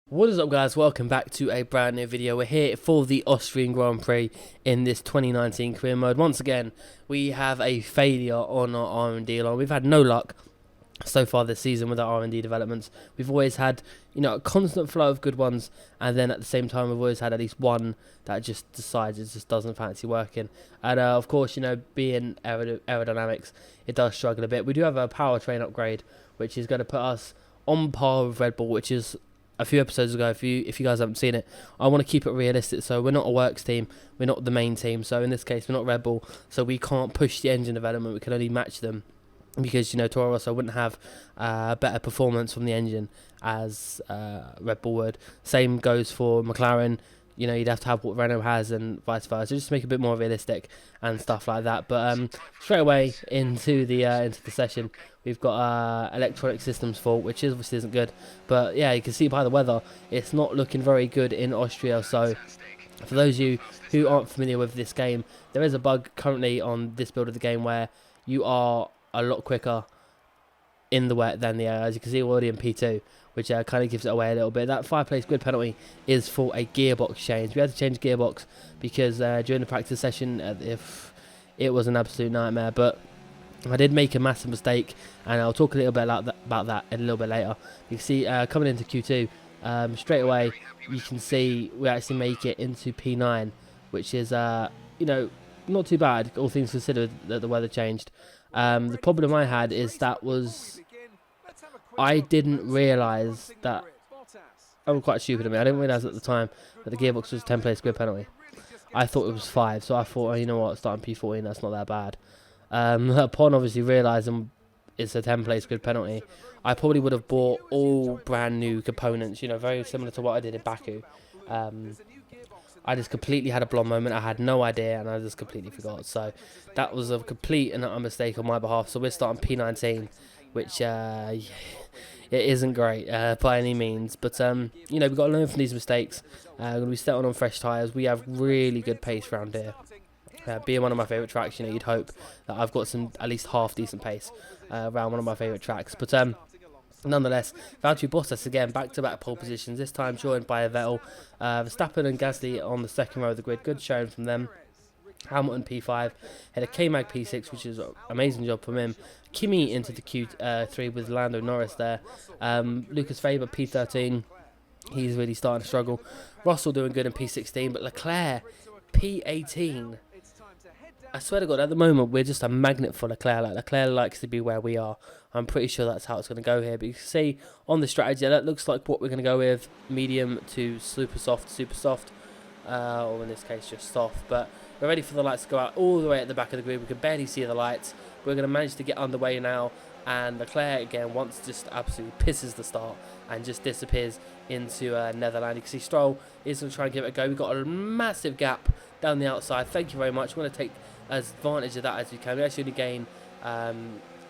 What is up, guys? Welcome back to a brand new video. We're here for the Austrian Grand Prix in this 2019 career mode. Once again, we have a failure on our R&D line. We've had no luck so far this season with our R&D developments. We've always had, a constant flow of good ones, and then at the same time, we've always had at least one that just decides it just doesn't fancy working. And of course, being aerodynamics, it does struggle a bit. We do have a powertrain upgrade, which is going to put us on par with Red Bull, which is a few episodes ago. If you guys haven't seen it, I want to keep it realistic. So we're not a works team, we're not the main team. So in this case, we're not Red Bull, so we can't push the engine development. We can only match them because Toro Rosso wouldn't have better performance from the engine as Red Bull would. Same goes for McLaren. You'd have to have what Renault has and vice versa, just to make it a bit more realistic and stuff like that. But straight away into the session, we've got electronic systems fault, which obviously isn't good. But yeah, you can see by the weather, it's not looking very good in Austria. So for those of you who aren't familiar with this game, there is a bug currently on this build of the game where you are a lot quicker in the wet than the air, as you can see already in P2, which kind of gives it away a little bit. That 5-place grid penalty is for a gearbox change. We had to change gearbox because during the practice session, if it was an absolute nightmare. But I did make a massive mistake, and I'll talk a little bit about that a little bit later. You can see coming into Q2, straight away, you can see we actually make it into P9, which is, not too bad, all things considered, that the weather changed. The problem I had is I didn't realise that. I'm quite stupid of me. I didn't realise at the time that the gearbox was 10-place grid penalty. I thought it was 5, so I thought, you know what, starting P14, that's not that bad. Upon obviously realising it's a 10-place grid penalty, I probably would have bought all brand new components, very similar to what I did in Baku. I just completely had a blonde moment. I had no idea, and I just completely forgot. So that was a complete and utter mistake on my behalf. So we're starting P19, which it isn't great by any means. But we've got to learn from these mistakes. We're going to be starting on fresh tyres. We have really good pace around here. Being one of my favourite tracks, you'd hope that I've got some at least half decent pace around one of my favourite tracks. But nonetheless, Valtteri Bottas again, back-to-back pole positions, this time joined by Vettel. Verstappen and Gasly on the second row of the grid, good showing from them. Hamilton P5, had a K-Mag P6, which is an amazing job from him. Kimi into the Q3 with Lando Norris there. Lucas Faber P13, he's really starting to struggle. Russell doing good in P16, but Leclerc P18. I swear to God, at the moment, we're just a magnet for Leclerc. Leclerc likes to be where we are. I'm pretty sure that's how it's going to go here. But you can see on the strategy, that looks like what we're going to go with. Medium to super soft. Or in this case, just soft. But we're ready for the lights to go out all the way at the back of the grid. We can barely see the lights. We're going to manage to get underway now. And Leclerc, again, once just absolutely pisses the start and just disappears into Netherlands. You can see Stroll is going to try and give it a go. We've got a massive gap down the outside. Thank you very much. We're going to take advantage of that as we can. We actually only gain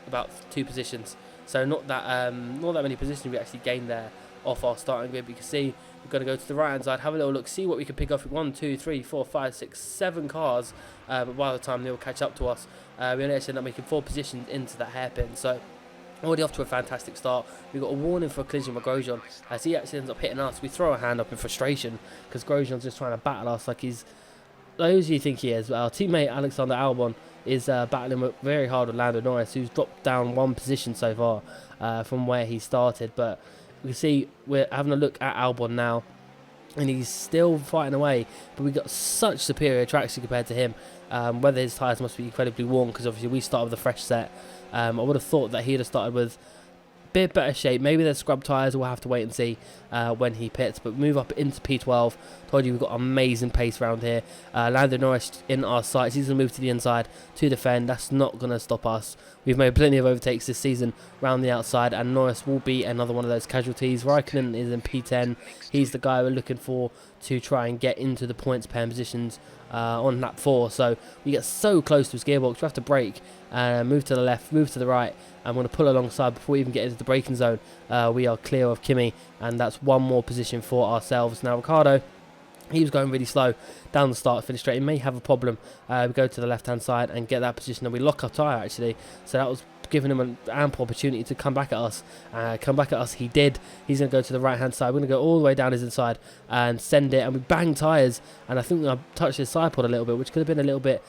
about 2 positions, so not that many positions we actually gained there off our starting grid. But you can see we're going to go to the right hand side, have a little look, see what we can pick off. 1, 2, 3, 4, 5, 6, 7 cars, but by the time they will catch up to us, we only actually end up making 4 positions into that hairpin. So already off to a fantastic start. We've got a warning for a collision with Grosjean as he actually ends up hitting us. We throw a hand up in frustration because Grosjean's just trying to battle us like he's. Those you think he is. Our teammate Alexander Albon is battling very hard with Lando Norris, who's dropped down 1 position so far from where he started. But we can see we're having a look at Albon now, and he's still fighting away. But we've got such superior traction compared to him. Whether his tyres must be incredibly warm, because obviously we started with a fresh set. I would have thought that he'd have started with bit better shape. Maybe the scrub tyres, we'll have to wait and see when he pits. But move up into P12. Told you we've got amazing pace around here. Lando Norris in our sights. He's going to move to the inside to defend. That's not going to stop us. We've made plenty of overtakes this season around the outside, and Norris will be another one of those casualties. Raikkonen is in P10. He's the guy we're looking for to try and get into the points pen positions on lap 4. So we get so close to his gearbox, we have to brake, move to the left, move to the right. I'm going to pull alongside before we even get into the braking zone. We are clear of Kimi, and that's 1 more position for ourselves. Now Ricciardo He was going really slow down the start, finish straight. He may have a problem. We go to the left-hand side and get that position, and we lock our tyre, actually. So that was giving him an ample opportunity to come back at us. He did. He's going to go to the right-hand side. We're going to go all the way down his inside and send it, and we bang tyres. And I think I touched his side pod a little bit, which could have been a little bit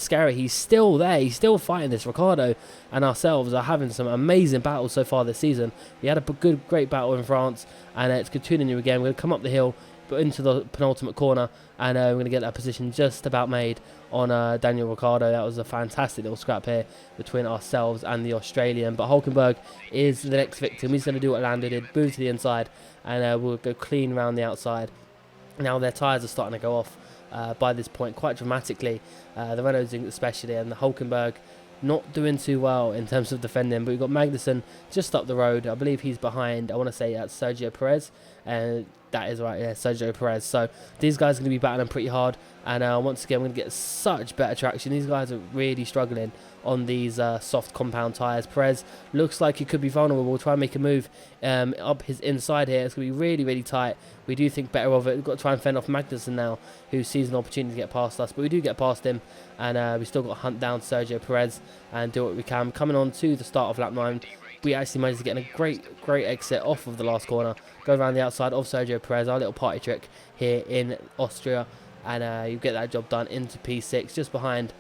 scary. He's still there. He's still fighting this. Ricciardo and ourselves are having some amazing battles so far this season. We had a great battle in France, and it's continuing again. We're going to come up the hill, but into the penultimate corner, and we're going to get that position just about made on Daniel Ricciardo. That was a fantastic little scrap here between ourselves and the Australian. But Hulkenberg is the next victim. He's going to do what Lando did, move to the inside, and we'll go clean around the outside. Now their tyres are starting to go off by this point quite dramatically, the Renaults especially, and the Hulkenberg not doing too well in terms of defending. But we've got Magnussen just up the road. I believe he's behind, I want to say that's Sergio Perez, and that is right, yeah, Sergio Perez. So these guys are going to be battling pretty hard, and once again we're going to get such better traction. These guys are really struggling on these soft compound tyres. Perez looks like he could be vulnerable. We'll try and make a move up his inside here. It's going to be really, really tight. We do think better of it. We've got to try and fend off Magnussen now, who sees an opportunity to get past us, but we do get past him, and we still got to hunt down Sergio Perez and do what we can. Coming on to the start of lap 9, we actually managed to get a great exit off of the last corner, go around the outside of Sergio Perez, our little party trick here in Austria, and you get that job done into P6, just behind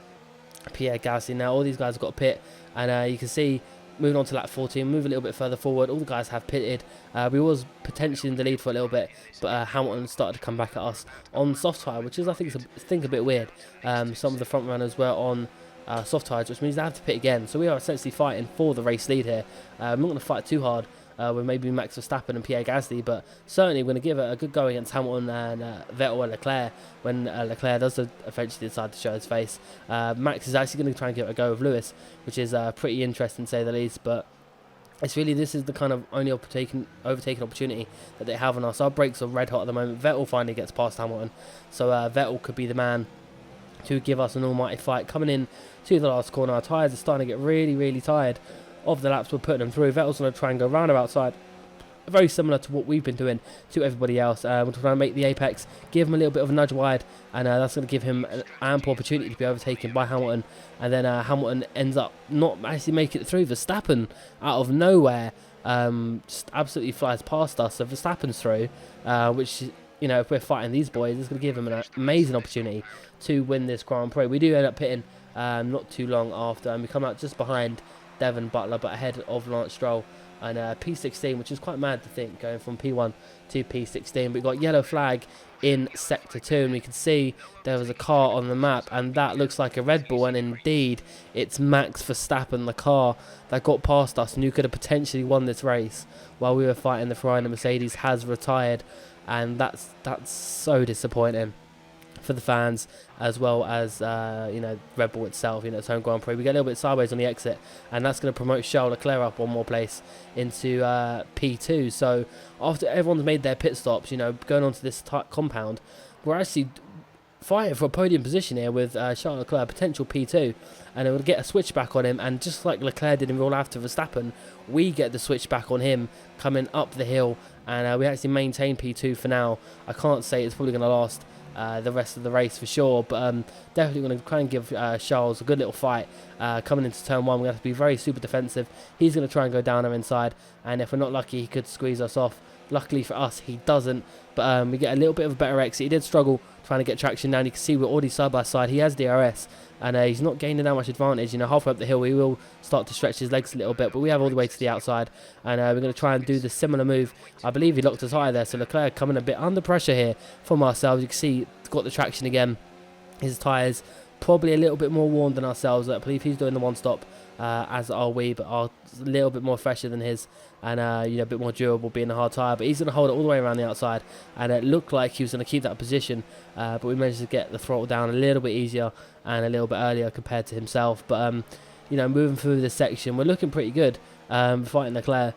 Pierre Gasly. Now all these guys have got a pit, and you can see, moving on to lap 14, move a little bit further forward, all the guys have pitted. We was potentially in the lead for a little bit, but Hamilton started to come back at us on soft tyre, which is I think a bit weird. Some of the front runners were on soft tyres, which means they have to pit again. So we are essentially fighting for the race lead here. I'm not going to fight too hard with maybe Max Verstappen and Pierre Gasly, but certainly we're going to give it a good go against Hamilton and Vettel and Leclerc when Leclerc does eventually decide to show his face. Max is actually going to try and give it a go with Lewis, which is pretty interesting to say the least, but this is the kind of only overtaken opportunity that they have on us. Our brakes are red hot at the moment. Vettel finally gets past Hamilton, so Vettel could be the man to give us an almighty fight. Coming in to the last corner, our tyres are starting to get really, really tired of the laps we're putting them through. Vettel's going to try and go round outside, very similar to what we've been doing to everybody else. We're trying to make the apex, give him a little bit of a nudge wide, and that's going to give him an ample opportunity to be overtaken by Hamilton. And then Hamilton ends up not actually making it through. Verstappen, out of nowhere, just absolutely flies past us. So Verstappen's through, which, you know, if we're fighting these boys, it's going to give him an amazing opportunity to win this Grand Prix. We do end up pitting not too long after, and we come out just behind Devon Butler, but ahead of Lance Stroll and P16, which is quite mad to think, going from P1 to P16. We've got yellow flag in Sector 2, and we can see there was a car on the map, and that looks like a Red Bull, and indeed it's Max Verstappen, the car that got past us and who could have potentially won this race while we were fighting the Ferrari. And Mercedes has retired, and that's so disappointing for the fans, as well as you know, Red Bull itself, you know, its home Grand Prix. We get a little bit sideways on the exit, and that's going to promote Charles Leclerc up one more place into P2. So after everyone's made their pit stops, you know, going on to this compound, we're actually fighting for a podium position here with Charles Leclerc, potential P2, and it will get a switchback on him. And just like Leclerc did in real life to Verstappen, we get the switchback on him coming up the hill, and we actually maintain P2 for now. I can't say it's probably going to last the rest of the race for sure, but definitely going to try and give Charles a good little fight coming into turn 1. We're going to have to be very super defensive. He's going to try and go down our inside, and if we're not lucky, he could squeeze us off. Luckily for us, he doesn't, but we get a little bit of a better exit. He did struggle trying to get traction down. You can see we're already side by side. He has DRS, and he's not gaining that much advantage. You know, halfway up the hill, he will start to stretch his legs a little bit, but we have all the way to the outside, and we're going to try and do the similar move. I believe he locked us high there, so Leclerc coming a bit under pressure here from ourselves. You can see he's got the traction again. His tyres probably a little bit more worn than ourselves. I believe he's doing the one stop, as are we, but are a little bit more fresher than his, and you know, a bit more durable being a hard tyre. But he's going to hold it all the way around the outside, and it looked like he was going to keep that position, but we managed to get the throttle down a little bit easier and a little bit earlier compared to himself. But you know, moving through this section, we're looking pretty good, fighting Leclerc.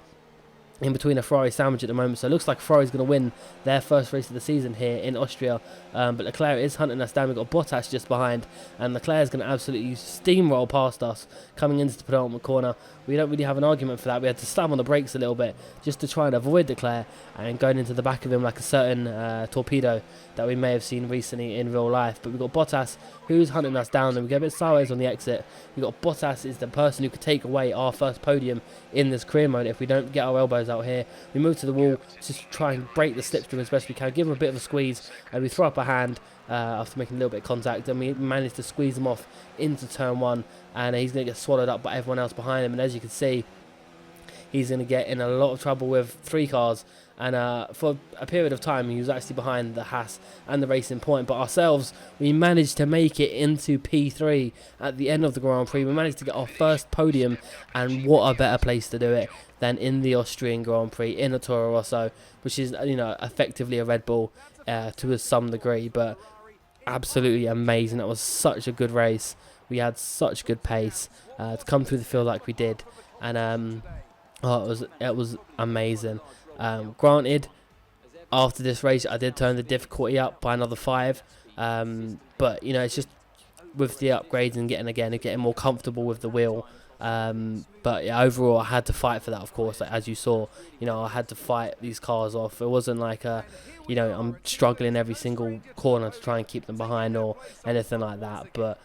in between a Ferrari sandwich at the moment, so it looks like Ferrari's going to win their first race of the season here in Austria, but Leclerc is hunting us down. We've got Bottas just behind, and Leclerc is going to absolutely steamroll past us coming into the penultimate corner. We don't really have an argument for that. We had to slam on the brakes a little bit just to try and avoid Leclerc and going into the back of him like a certain torpedo that we may have seen recently in real life. But we've got Bottas who's hunting us down, and we get a bit sideways on the exit. We've got Bottas is the person who could take away our first podium in this career mode if we don't get our elbows out here. We move to the wall to try and break the slipstream as best we can, give him a bit of a squeeze, and we throw up a hand after making a little bit of contact, and we manage to squeeze him off into turn 1, and he's going to get swallowed up by everyone else behind him. And as you can see, he's going to get in a lot of trouble with 3 cars, and for a period of time he was actually behind the Haas and the Racing Point, but ourselves, we managed to make it into P3 at the end of the Grand Prix. We managed to get our first podium, and what a better place to do it than in the Austrian Grand Prix in a Toro Rosso, which is, you know, effectively a Red Bull to some degree, but absolutely amazing. That was such a good race. We had such good pace to come through the field like we did, and it was amazing. Granted, after this race, I did turn the difficulty up by another 5, but you know, it's just with the upgrades and getting more comfortable with the wheel. But yeah, overall, I had to fight for that. Of course, like, as you saw, you know, I had to fight these cars off. It wasn't like you know, I'm struggling every single corner to try and keep them behind or anything like that. But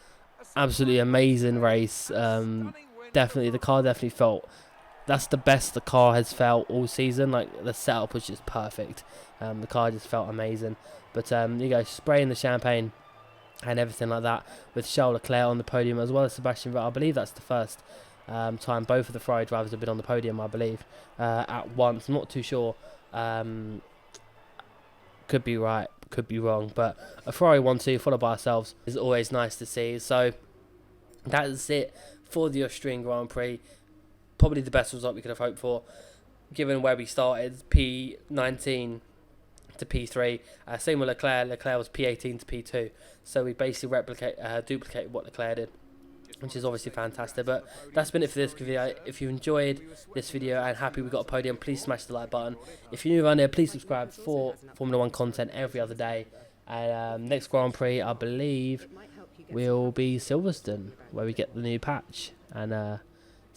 absolutely amazing race. Definitely, the car definitely felt. That's the best the car has felt all season. Like, the setup was just perfect. The car just felt amazing. But you go spraying the champagne and everything like that with Charles Leclerc on the podium as well as Sebastian Vettel. I believe that's the first time both of the Ferrari drivers have been on the podium, I believe, at once. I'm not too sure. Could be right, could be wrong. But a Ferrari 1-2 followed by ourselves is always nice to see. So that is it for the Austrian Grand Prix. Probably the best result we could have hoped for, given where we started, P19 to P3. Same with Leclerc. Leclerc was P18 to P2. So we basically duplicate what Leclerc did, which is obviously fantastic. But that's been it for this video. If you enjoyed this video and happy we got a podium, please smash the like button. If you're new around here, please subscribe for Formula 1 content every other day. And next Grand Prix, I believe, will be Silverstone, where we get the new patch. And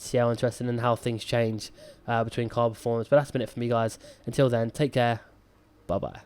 see how interesting and how things change between car performance. But that's been it for me, guys. Until then, take care. Bye bye.